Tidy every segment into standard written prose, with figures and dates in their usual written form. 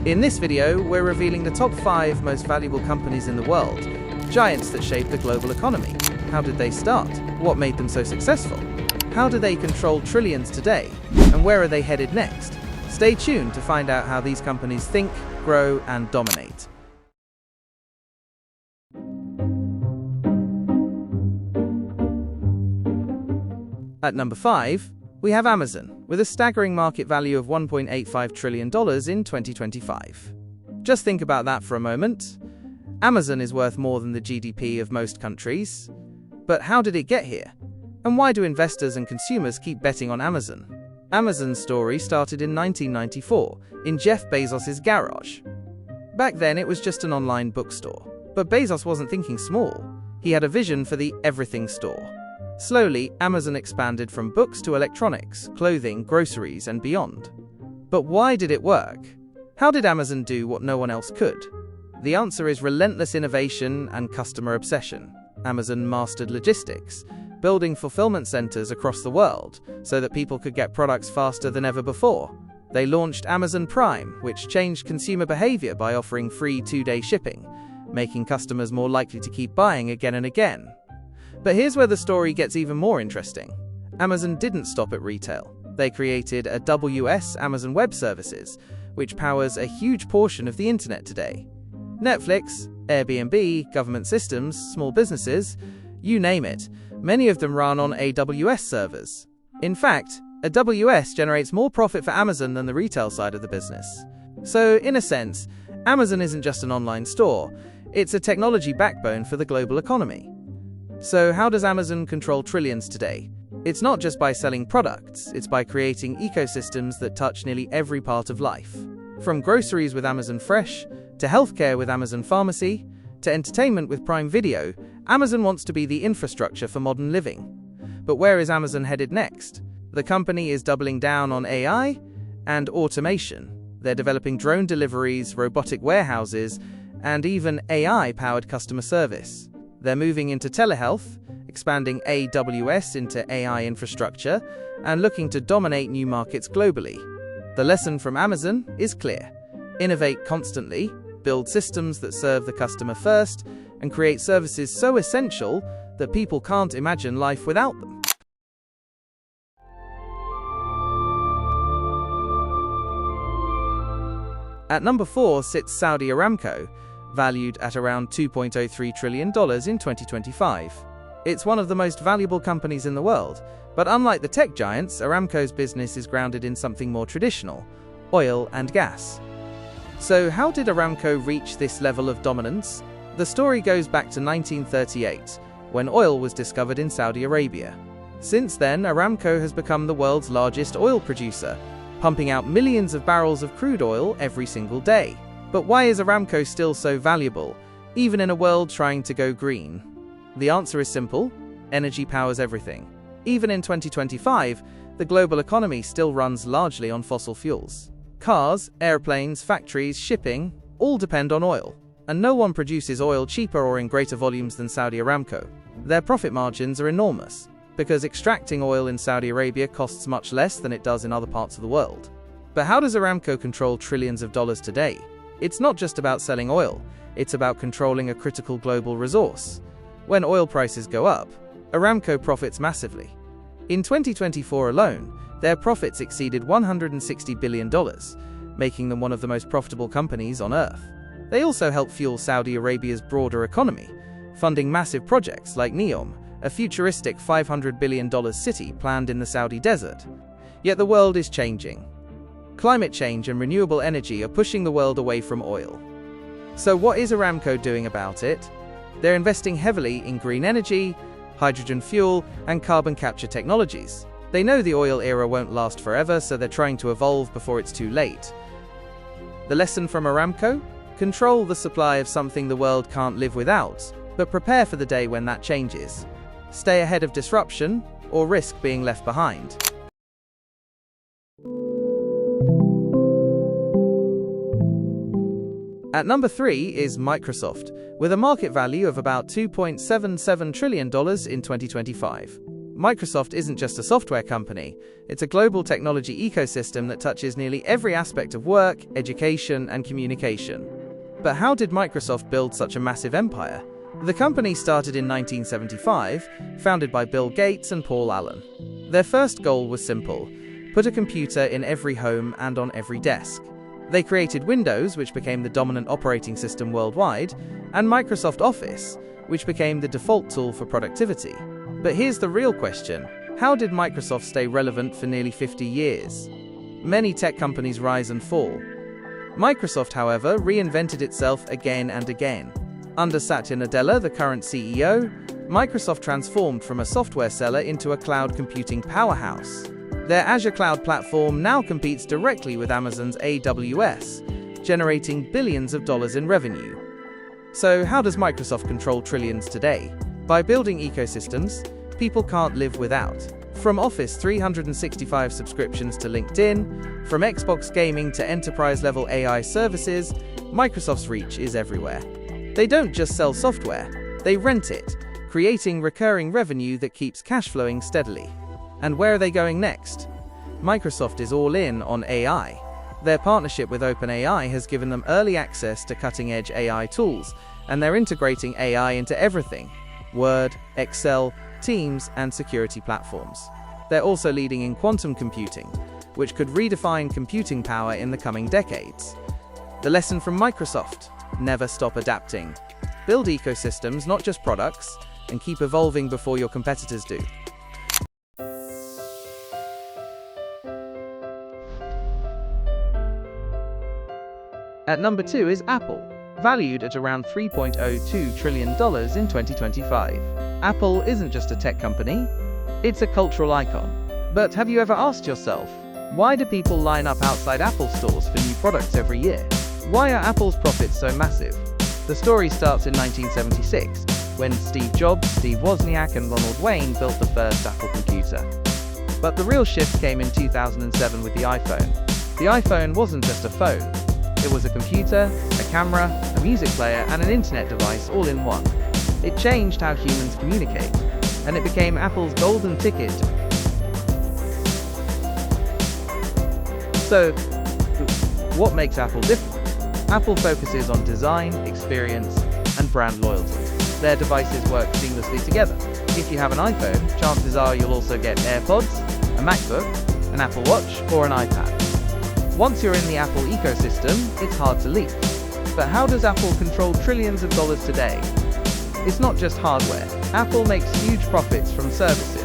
In this video, we're revealing the top 5 most valuable companies in the world, giants that shape the global economy. How did they start? What made them so successful? How do they control trillions today? And where are they headed next? Stay tuned to find out how these companies think, grow, and dominate. At number 5, we have Amazon, with a staggering market value of $1.85 trillion in 2025. Just think about that for a moment. Amazon is worth more than the GDP of most countries. But how did it get here? And why do investors and consumers keep betting on Amazon? Amazon's story started in 1994, in Jeff Bezos' garage. Back then, it was just an online bookstore. But Bezos wasn't thinking small. He had a vision for the everything store. Slowly, Amazon expanded from books to electronics, clothing, groceries, and beyond. But why did it work? How did Amazon do what no one else could? The answer is relentless innovation and customer obsession. Amazon mastered logistics, building fulfillment centers across the world so that people could get products faster than ever before. They launched Amazon Prime, which changed consumer behavior by offering free 2-day shipping, making customers more likely to keep buying again and again. But here's where the story gets even more interesting. Amazon didn't stop at retail. They created AWS, Amazon Web Services, which powers a huge portion of the internet today. Netflix, Airbnb, government systems, small businesses, you name it, many of them run on AWS servers. In fact, AWS generates more profit for Amazon than the retail side of the business. So, in a sense, Amazon isn't just an online store, it's a technology backbone for the global economy. So how does Amazon control trillions today? It's not just by selling products, it's by creating ecosystems that touch nearly every part of life. From groceries with Amazon Fresh, to healthcare with Amazon Pharmacy, to entertainment with Prime Video, Amazon wants to be the infrastructure for modern living. But where is Amazon headed next? The company is doubling down on AI and automation. They're developing drone deliveries, robotic warehouses, and even AI-powered customer service. They're moving into telehealth, expanding AWS into AI infrastructure, and looking to dominate new markets globally. The lesson from Amazon is clear. Innovate constantly, build systems that serve the customer first, and create services so essential that people can't imagine life without them. At number 4 sits Saudi Aramco, valued at around $2.03 trillion in 2025. It's one of the most valuable companies in the world, but unlike the tech giants, Aramco's business is grounded in something more traditional: oil and gas. So how did Aramco reach this level of dominance? The story goes back to 1938, when oil was discovered in Saudi Arabia. Since then, Aramco has become the world's largest oil producer, pumping out millions of barrels of crude oil every single day. But why is Aramco still so valuable, even in a world trying to go green? The answer is simple: energy powers everything. Even in 2025, the global economy still runs largely on fossil fuels. Cars, airplanes, factories, shipping, all depend on oil. And no one produces oil cheaper or in greater volumes than Saudi Aramco. Their profit margins are enormous, because extracting oil in Saudi Arabia costs much less than it does in other parts of the world. But how does Aramco control trillions of dollars today? It's not just about selling oil, it's about controlling a critical global resource. When oil prices go up, Aramco profits massively. In 2024 alone, their profits exceeded $160 billion, making them one of the most profitable companies on earth. They also help fuel Saudi Arabia's broader economy, funding massive projects like NEOM, a futuristic $500 billion city planned in the Saudi desert. Yet the world is changing. Climate change and renewable energy are pushing the world away from oil. So what is Aramco doing about it? They're investing heavily in green energy, hydrogen fuel, and carbon capture technologies. They know the oil era won't last forever, so they're trying to evolve before it's too late. The lesson from Aramco? Control the supply of something the world can't live without, but prepare for the day when that changes. Stay ahead of disruption, or risk being left behind. At number 3 is Microsoft, with a market value of about $2.77 trillion in 2025. Microsoft isn't just a software company, it's a global technology ecosystem that touches nearly every aspect of work, education, and communication. But how did Microsoft build such a massive empire? The company started in 1975, founded by Bill Gates and Paul Allen. Their first goal was simple: put a computer in every home and on every desk. They created Windows, which became the dominant operating system worldwide, and Microsoft Office, which became the default tool for productivity. But here's the real question: how did Microsoft stay relevant for nearly 50 years? Many tech companies rise and fall. Microsoft, however, reinvented itself again and again. Under Satya Nadella, the current CEO, Microsoft transformed from a software seller into a cloud computing powerhouse. Their Azure cloud platform now competes directly with Amazon's AWS, generating billions of dollars in revenue. So how does Microsoft control trillions today? By building ecosystems people can't live without. From Office 365 subscriptions to LinkedIn, from Xbox gaming to enterprise-level AI services, Microsoft's reach is everywhere. They don't just sell software, they rent it, creating recurring revenue that keeps cash flowing steadily. And where are they going next? Microsoft is all in on AI. Their partnership with OpenAI has given them early access to cutting-edge AI tools, and they're integrating AI into everything: Word, Excel, Teams, and security platforms. They're also leading in quantum computing, which could redefine computing power in the coming decades. The lesson from Microsoft: never stop adapting. Build ecosystems, not just products, and keep evolving before your competitors do. At number 2 is Apple, valued at around $3.02 trillion in 2025. Apple isn't just a tech company, it's a cultural icon. But have you ever asked yourself, why do people line up outside Apple stores for new products every year? Why are Apple's profits so massive? The story starts in 1976, when Steve Jobs, Steve Wozniak, and Ronald Wayne built the first Apple computer. But the real shift came in 2007 with the iPhone. The iPhone wasn't just a phone. It was a computer, a camera, a music player, and an internet device all in one. It changed how humans communicate, and it became Apple's golden ticket. So, what makes Apple different? Apple focuses on design, experience, and brand loyalty. Their devices work seamlessly together. If you have an iPhone, chances are you'll also get AirPods, a MacBook, an Apple Watch, or an iPad. Once you're in the Apple ecosystem, it's hard to leave. But how does Apple control trillions of dollars today? It's not just hardware. Apple makes huge profits from services.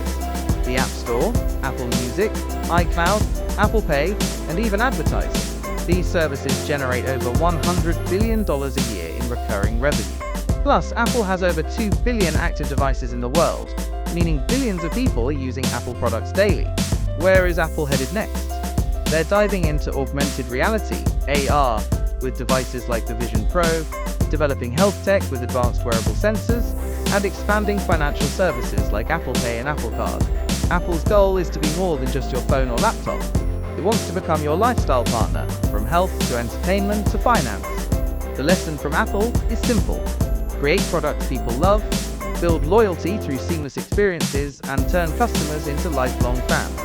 The App Store, Apple Music, iCloud, Apple Pay, and even advertising. These services generate over $100 billion a year in recurring revenue. Plus, Apple has over 2 billion active devices in the world, meaning billions of people are using Apple products daily. Where is Apple headed next? They're diving into augmented reality, AR, with devices like the Vision Pro, developing health tech with advanced wearable sensors, and expanding financial services like Apple Pay and Apple Card. Apple's goal is to be more than just your phone or laptop. It wants to become your lifestyle partner, from health to entertainment to finance. The lesson from Apple is simple: create products people love, build loyalty through seamless experiences, and turn customers into lifelong fans.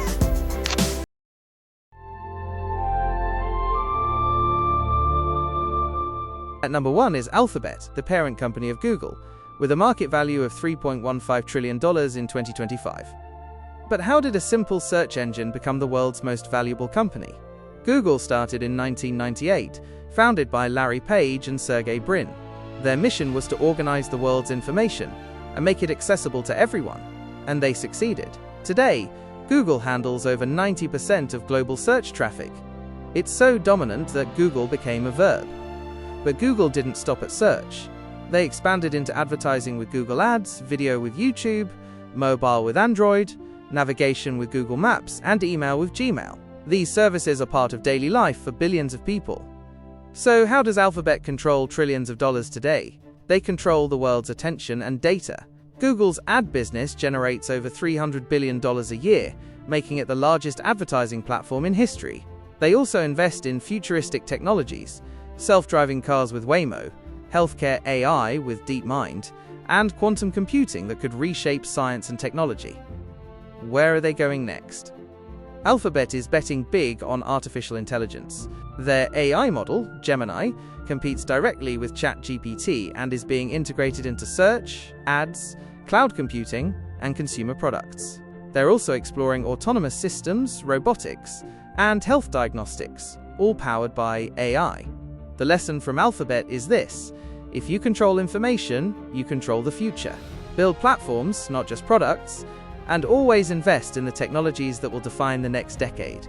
At number 1 is Alphabet, the parent company of Google, with a market value of $3.15 trillion in 2025. But how did a simple search engine become the world's most valuable company? Google started in 1998, founded by Larry Page and Sergey Brin. Their mission was to organize the world's information and make it accessible to everyone, and they succeeded. Today, Google handles over 90% of global search traffic. It's so dominant that Google became a verb. But Google didn't stop at search. They expanded into advertising with Google Ads, video with YouTube, mobile with Android, navigation with Google Maps, and email with Gmail. These services are part of daily life for billions of people. So how does Alphabet control trillions of dollars today? They control the world's attention and data. Google's ad business generates over $300 billion a year, making it the largest advertising platform in history. They also invest in futuristic technologies: self-driving cars with Waymo, healthcare AI with DeepMind, and quantum computing that could reshape science and technology. where are they going next? Alphabet is betting big on artificial intelligence. Their AI model, Gemini, competes directly with ChatGPT and is being integrated into search, ads, cloud computing, and consumer products. They're also exploring autonomous systems, robotics, and health diagnostics, all powered by AI. The lesson from Alphabet is this: if you control information, you control the future. Build platforms, not just products, and always invest in the technologies that will define the next decade.